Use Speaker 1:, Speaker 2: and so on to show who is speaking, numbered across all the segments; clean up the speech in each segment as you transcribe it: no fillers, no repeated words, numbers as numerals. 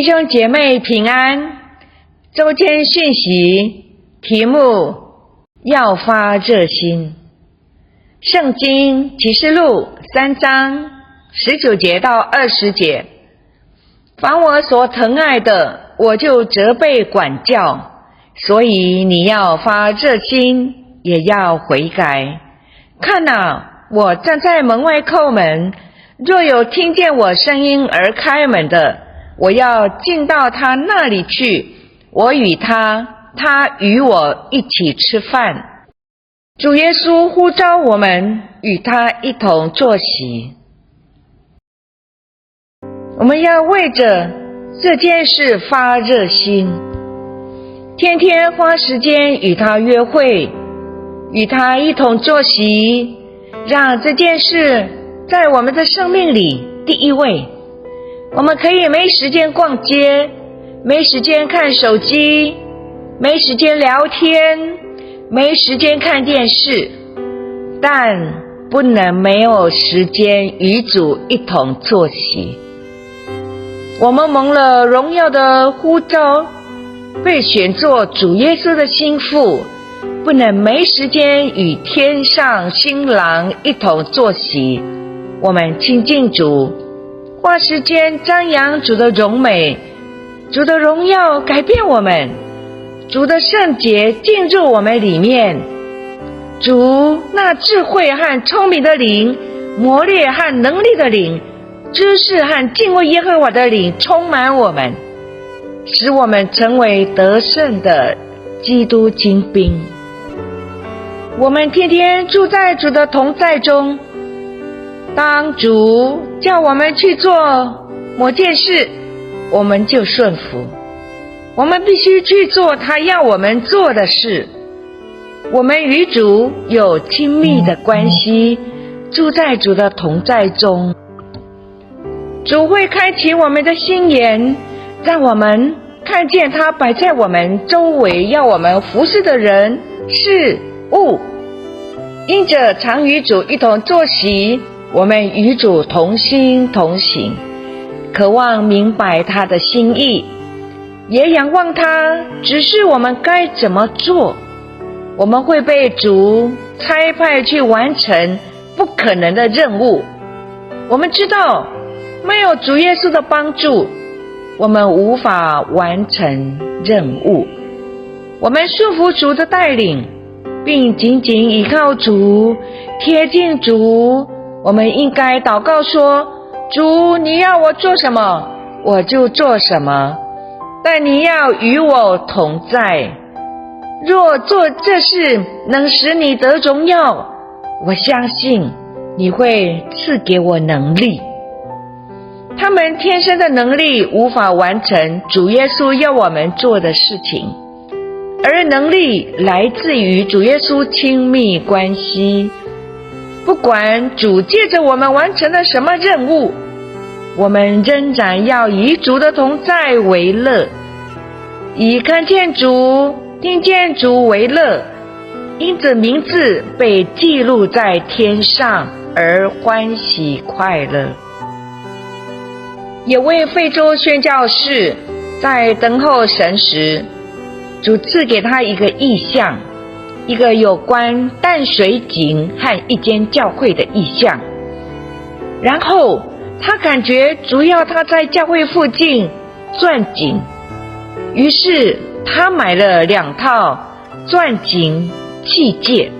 Speaker 1: 弟兄姐妹平安，周间讯息题目要发热心。圣经启示录3章19节到20节，凡我所疼爱的，我就责备管教，所以你要发热心，也要悔改。看哪，我站在门外叩门，若有听见我声音而开门的，我要进到他那里去，我与他，他与我一起吃饭。主耶稣呼召我们与他一同坐席。我们要为着这件事发热心，天天花时间与他约会，与他一同坐席，让这件事在我们的生命里第一位。我们可以没时间逛街，没时间看手机，没时间聊天，没时间看电视，但不能没有时间与主一同坐席。我们蒙了荣耀的呼召，被选作主耶稣的心腹，不能没时间与天上新郎一同坐席。我们亲近主，花时间张扬主的荣美，主的荣耀改变我们，主的圣洁进入我们里面，主那智慧和聪明的灵，磨练和能力的灵，知识和敬畏耶和华的灵充满我们，使我们成为得胜的基督精兵。我们天天住在主的同在中，当主叫我们去做某件事，我们就顺服。我们必须去做他要我们做的事。我们与主有亲密的关系，住在主的同在中。主会开启我们的心眼，让我们看见他摆在我们周围要我们服侍的人事物。因着常与主一同坐席，我们与主同心同行，渴望明白他的心意，也仰望他指示我们该怎么做。我们会被主差派去完成不可能的任务。我们知道没有主耶稣的帮助，我们无法完成任务。我们顺服主的带领，并紧紧依靠主，贴近主。我们应该祷告说，主，你要我做什么，我就做什么，但你要与我同在。若做这事能使你得荣耀，我相信你会赐给我能力。他们天生的能力无法完成主耶稣要我们做的事情，而能力来自于主耶稣亲密关系。不管主借着我们完成了什么任务，我们仍然要以主的同在为乐，以看见主、听见主为乐，因着名字被记录在天上而欢喜快乐。有位非洲宣教士在等候神时，主赐给他一个异象，一个有关淡水井和一间教会的异象。然后他感觉主要他在教会附近钻井，于是他买了2套钻井器械，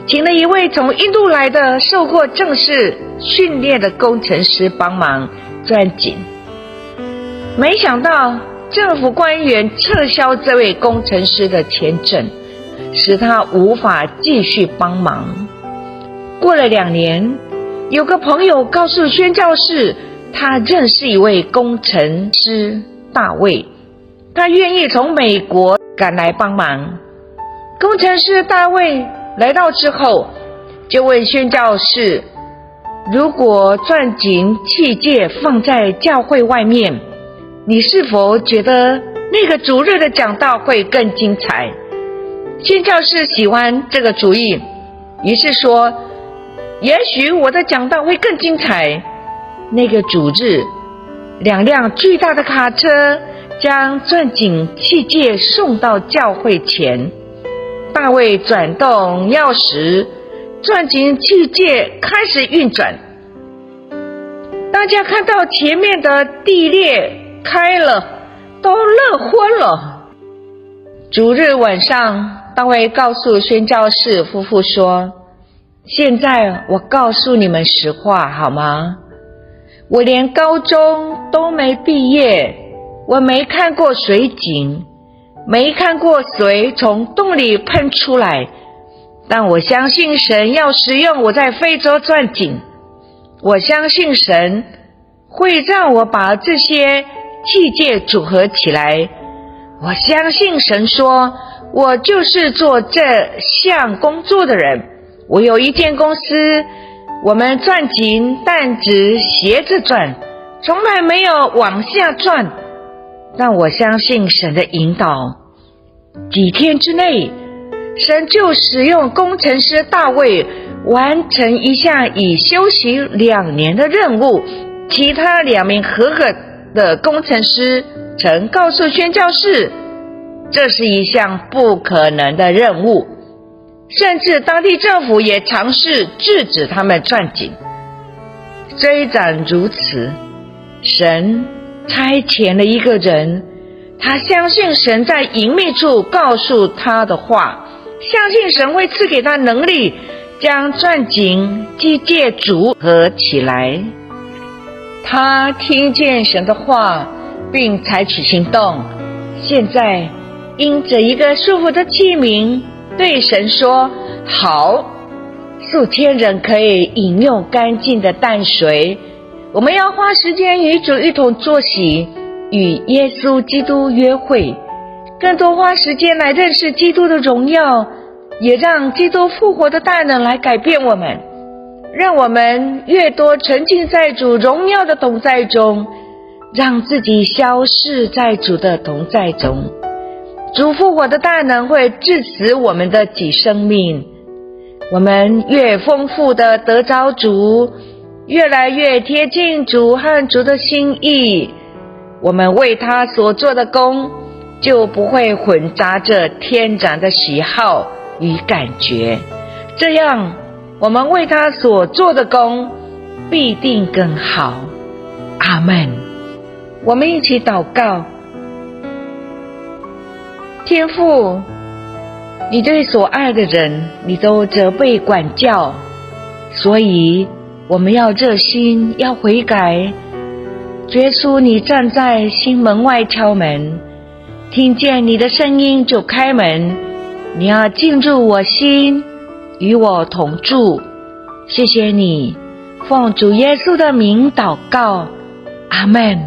Speaker 1: 请了一位从印度来的受过正式训练的工程师帮忙钻井。没想到政府官员撤销这位工程师的签证，使他无法继续帮忙。过了2年，有个朋友告诉宣教士，他认识一位工程师大卫，他愿意从美国赶来帮忙。工程师大卫来到之后，就问宣教士，如果钻井器械放在教会外面，你是否觉得那个主日的讲道会更精彩？宣教士喜欢这个主意，于是说，也许我的讲道会更精彩。那个主日2辆巨大的卡车将钻井器械送到教会前。大卫转动钥匙，钻井器械开始运转。大家看到前面的地裂开了，都乐昏了。主日晚上，大卫告诉宣教士夫妇说，现在我告诉你们实话好吗？我连高中都没毕业，我没看过水井，没看过水从洞里喷出来，但我相信神要使用我在非洲钻井，我相信神会让我把这些器械组合起来，我相信神说我就是做这项工作的人。我有一间公司，我们钻井但只斜着转，从来没有往下转，但我相信神的引导。几天之内，神就使用工程师大卫完成一项已休息2年的任务。其他2名合格的工程师曾告诉宣教士，这是一项不可能的任务，甚至当地政府也尝试制止他们钻井。虽然如此，神差遣了一个人，他相信神在隐秘处告诉他的话，相信神会赐给他能力，将钻井机械组合起来。他听见神的话，并采取行动。现在因着一个束缚的器皿，对神说好，数千人可以饮用干净的淡水。我们要花时间与主一同坐席，与耶稣基督约会，更多花时间来认识基督的荣耀，也让基督复活的大能来改变我们，让我们越多沉浸在主荣耀的同在中，让自己消逝在主的同在中。主复活的大能会致死我们的己生命，我们越丰富的得着主，越来越贴近主和主的心意，我们为他所做的工就不会混杂着天然的喜好与感觉，这样我们为他所做的工必定更好。阿们。我们一起祷告。天父，你对所爱的人，你都责备管教，所以我们要热心，要悔改。耶稣，你站在心门外敲门，听见你的声音就开门，你要进入我心，与我同住。谢谢你，奉主耶稣的名祷告，阿们。